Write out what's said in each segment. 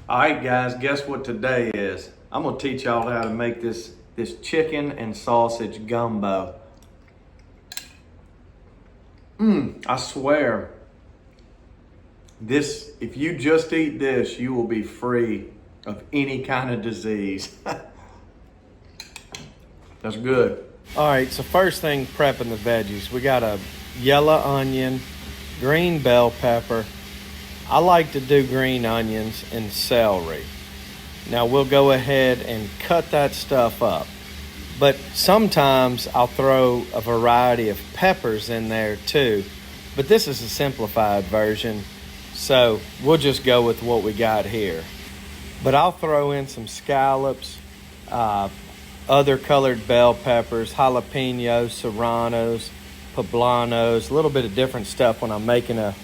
All right, guys, guess what today is? I'm gonna teach y'all how to make this chicken and sausage gumbo. I swear, if you just eat this, you will be free of any kind of disease. That's good. All right, so first thing, prepping the veggies. We got a yellow onion, green bell pepper. I like to do green onions and celery. Now we'll go ahead and cut that stuff up. But sometimes I'll throw a variety of peppers in there too. But this is a simplified version, so we'll just go with what we got here. But I'll throw in some scallops, other colored bell peppers, jalapenos, serranos, poblanos, a little bit of different stuff when I'm making a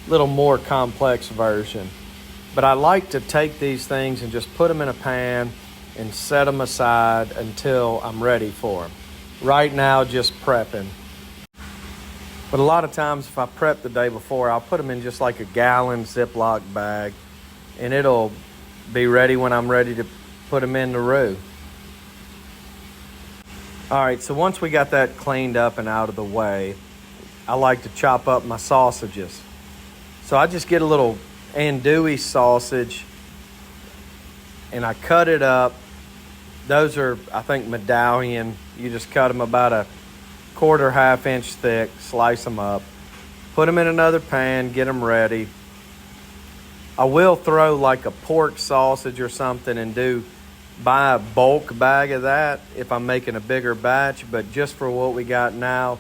little more complex version. But I like to take these things and just put them in a pan and set them aside until I'm ready for them. Right now, just prepping. But a lot of times if I prep the day before, I'll put them in just like a gallon Ziploc bag and it'll be ready when I'm ready to put them in the roux. All right, so once we got that cleaned up and out of the way, I like to chop up my sausages. So I just get a little andouille sausage and I cut it up. Those are, I think, medallion. You just cut them about a quarter, half-inch thick, slice them up, put them in another pan, get them ready. I will throw like a pork sausage or something and buy a bulk bag of that if I'm making a bigger batch, but just for what we got now,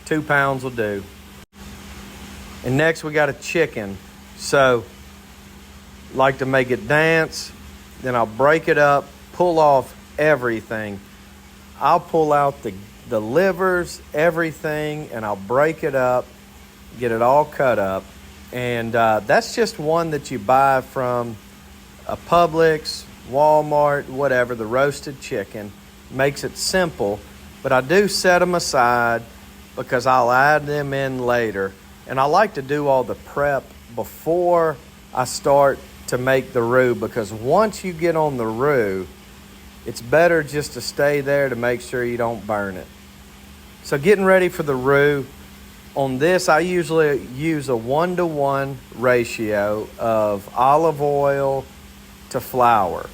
2 pounds will do. And next we got a chicken. So, like to make it dance, then I'll break it up, pull off everything. I'll pull out the livers, everything, and I'll break it up, get it all cut up. And that's just one that you buy from a Publix, Walmart, whatever, the roasted chicken. Makes it simple, but I do set them aside because I'll add them in later. And I like to do all the prep before I start to make the roux, because once you get on the roux, it's better just to stay there to make sure you don't burn it. So getting ready for the roux, on this I usually use a 1-to-1 ratio of olive oil to flour.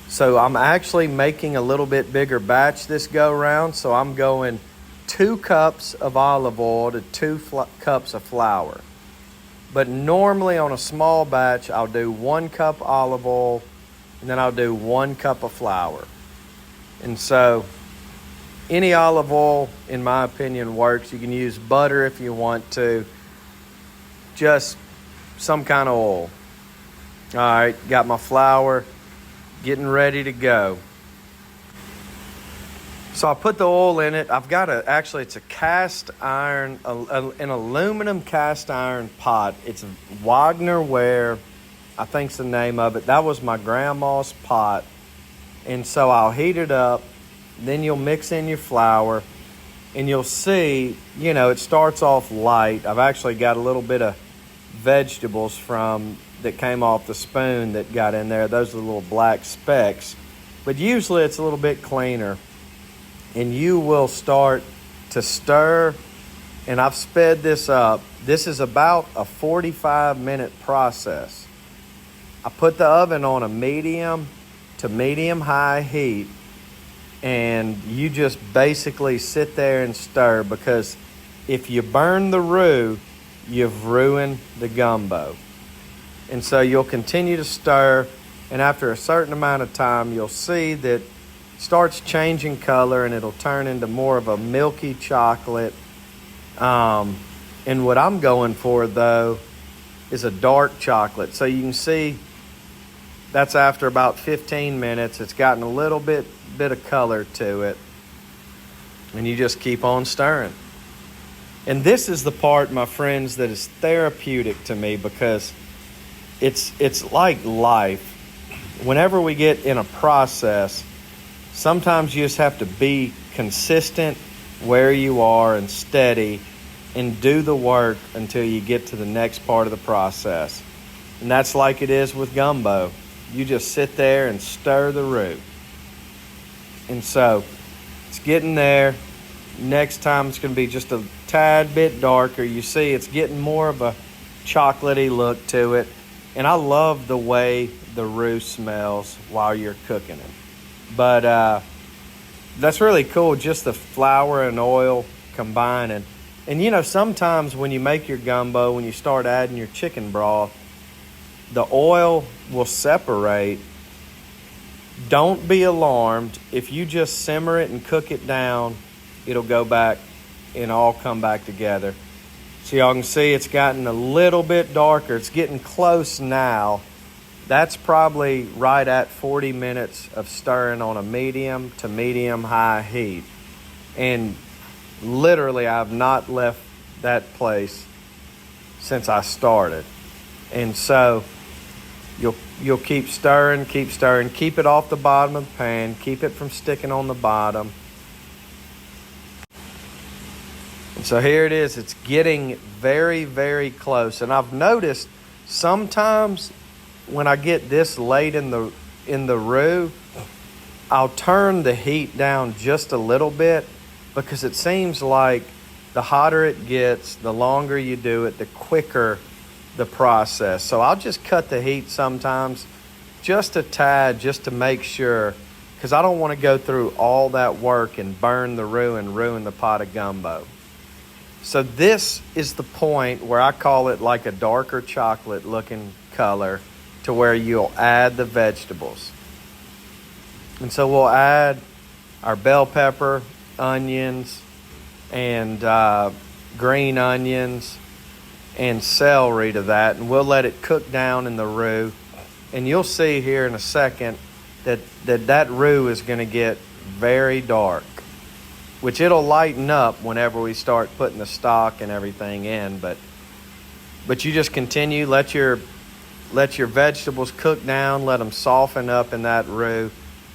So I'm actually making a little bit bigger batch this go round, so I'm going 2 cups of olive oil to 2 cups of flour. But normally on a small batch, I'll do 1 cup olive oil and then I'll do 1 cup of flour. And so any olive oil, in my opinion, works. You can use butter if you want to. Just some kind of oil. All right, got my flour, getting ready to go. So I put the oil in it. I've got it's a cast iron, an aluminum cast iron pot. It's Wagner Ware, I think's the name of it. That was my grandma's pot. And so I'll heat it up. Then you'll mix in your flour. And you'll see, it starts off light. I've actually got a little bit of vegetables that came off the spoon that got in there. Those are the little black specks. But usually it's a little bit cleaner. And you will start to stir, and I've sped this up. This is about a 45-minute process. I put the oven on a medium to medium-high heat, and you just basically sit there and stir, because if you burn the roux, you've ruined the gumbo. And so you'll continue to stir, and after a certain amount of time, you'll see that starts changing color and it'll turn into more of a milky chocolate. And what I'm going for, though, is a dark chocolate. So you can see that's after about 15 minutes. It's gotten a little bit of color to it. And you just keep on stirring. And this is the part, my friends, that is therapeutic to me, because it's like life. Whenever we get in a process, sometimes you just have to be consistent where you are and steady and do the work until you get to the next part of the process. And that's like it is with gumbo. you just sit there and stir the roux. And so it's getting there. Next time it's going to be just a tad bit darker. You see it's getting more of a chocolatey look to it. And I love the way the roux smells while you're cooking it. But that's really cool, just the flour and oil combining. And you know, sometimes when you make your gumbo, when you start adding your chicken broth, the oil will separate. Don't be alarmed. If you just simmer it and cook it down, it'll go back and all come back together. So y'all can see it's gotten a little bit darker. It's getting close now. That's probably right at 40 minutes of stirring on a medium to medium high heat. And literally I've not left that place since I started. And so you'll keep stirring, keep it off the bottom of the pan, keep it from sticking on the bottom. And so here it is. It's getting very, very close. And I've noticed sometimes when I get this late in the roux, I'll turn the heat down just a little bit, because it seems like the hotter it gets, the longer you do it, the quicker the process. So I'll just cut the heat sometimes just a tad, just to make sure, because I don't want to go through all that work and burn the roux and ruin the pot of gumbo. So this is the point where I call it like a darker chocolate looking color, to where you'll add the vegetables. And so we'll add our bell pepper, onions, and green onions and celery to that, and we'll let it cook down in the roux. And you'll see here in a second that roux is going to get very dark, which it'll lighten up whenever we start putting the stock and everything in. But you just continue, let your vegetables cook down, let them soften up in that roux.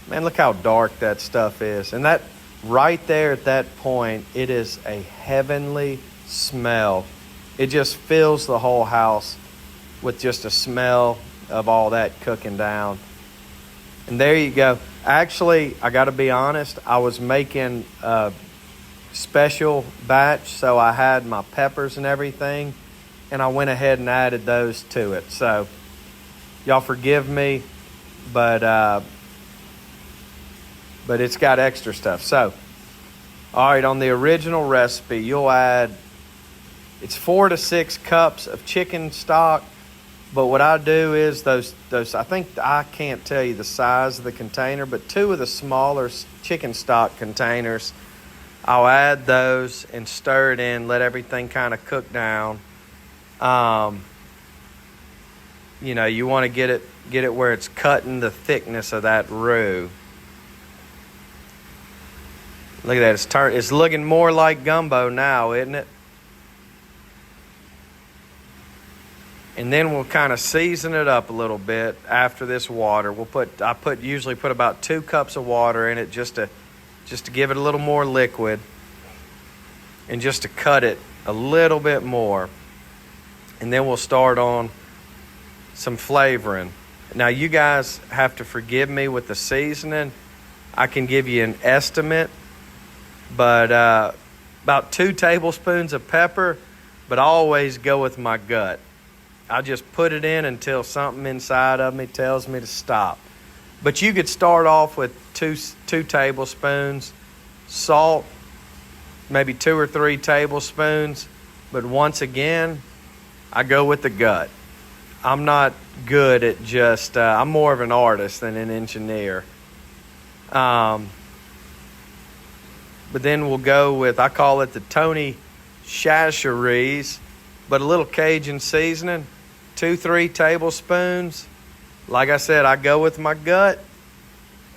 Man, look how dark that stuff is. And that right there at that point, it is a heavenly smell. It just fills the whole house with just a smell of all that cooking down. And there you go. Actually, I got to be honest, I was making a special batch, so I had my peppers and everything, and I went ahead and added those to it. So y'all forgive me, but it's got extra stuff. So, all right, on the original recipe, you'll add, it's 4 to 6 cups of chicken stock. But what I do is those I think, I can't tell you the size of the container, but 2 of the smaller chicken stock containers, I'll add those and stir it in, let everything kind of cook down. You know, you want to get it where it's cutting the thickness of that roux. Look at that, it's looking more like gumbo now, isn't it? And then we'll kind of season it up a little bit after this water. I usually put about 2 cups of water in it just to give it a little more liquid, and just to cut it a little bit more. And then we'll start on some flavoring. Now you guys have to forgive me with the seasoning. I can give you an estimate, but about 2 tablespoons of pepper, but I always go with my gut. I just put it in until something inside of me tells me to stop. But you could start off with two tablespoons. Salt, maybe 2 or 3 tablespoons. But once again, I go with the gut. I'm not good at just, I'm more of an artist than an engineer. But then we'll go with, I call it the Tony Chachere's, but a little Cajun seasoning. 2-3 tablespoons. Like I said, I go with my gut,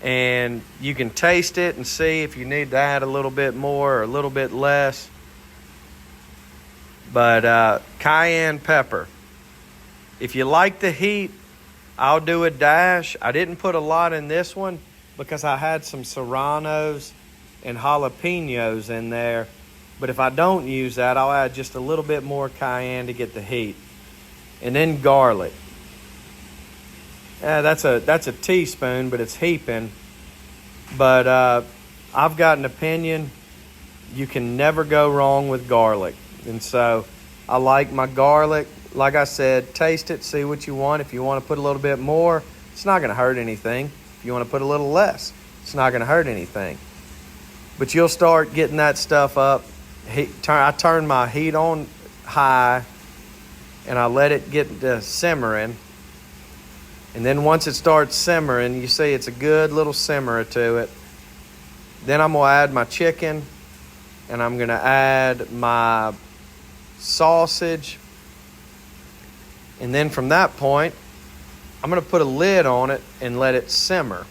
and you can taste it and see if you need to add a little bit more or a little bit less. But cayenne pepper. If you like the heat, I'll do a dash. I didn't put a lot in this one because I had some serranos and jalapenos in there. But if I don't use that, I'll add just a little bit more cayenne to get the heat. And then garlic. That's a teaspoon, but it's heaping. But I've got an opinion. You can never go wrong with garlic. And so I like my garlic. Like I said, taste it, see what you want. If you want to put a little bit more, it's not going to hurt anything. If you want to put a little less, it's not going to hurt anything. But you'll start getting that stuff up. I turn my heat on high and I let it get to simmering. And then once it starts simmering, you see it's a good little simmer to it. Then I'm going to add my chicken, and I'm going to add my sausage. And then from that point, I'm going to put a lid on it and let it simmer.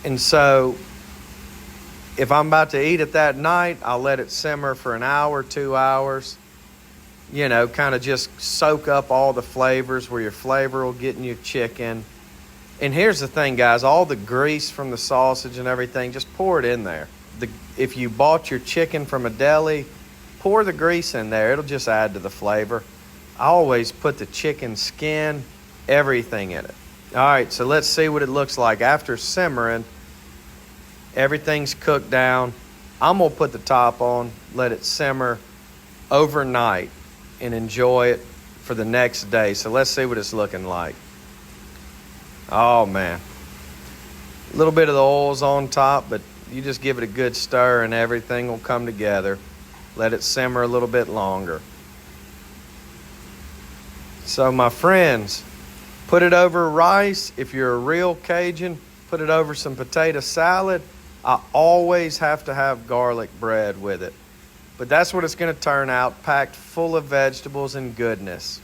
And so if I'm about to eat it that night, I'll let it simmer for an hour, 2 hours. You know, kind of just soak up all the flavors where your flavor will get in your chicken. And here's the thing, guys. All the grease from the sausage and everything, just pour it in there. If you bought your chicken from a deli, pour the grease in there. It'll just add to the flavor. I always put the chicken skin, everything in it. All right, so let's see what it looks like. After simmering, everything's cooked down. I'm going to put the top on, let it simmer overnight, and enjoy it for the next day. So let's see what it's looking like. Oh, man. A little bit of the oil's on top, but you just give it a good stir and everything will come together. Let it simmer a little bit longer. So, my friends, put it over rice. If you're a real Cajun, put it over some potato salad. I always have to have garlic bread with it. But that's what it's going to turn out, packed full of vegetables and goodness.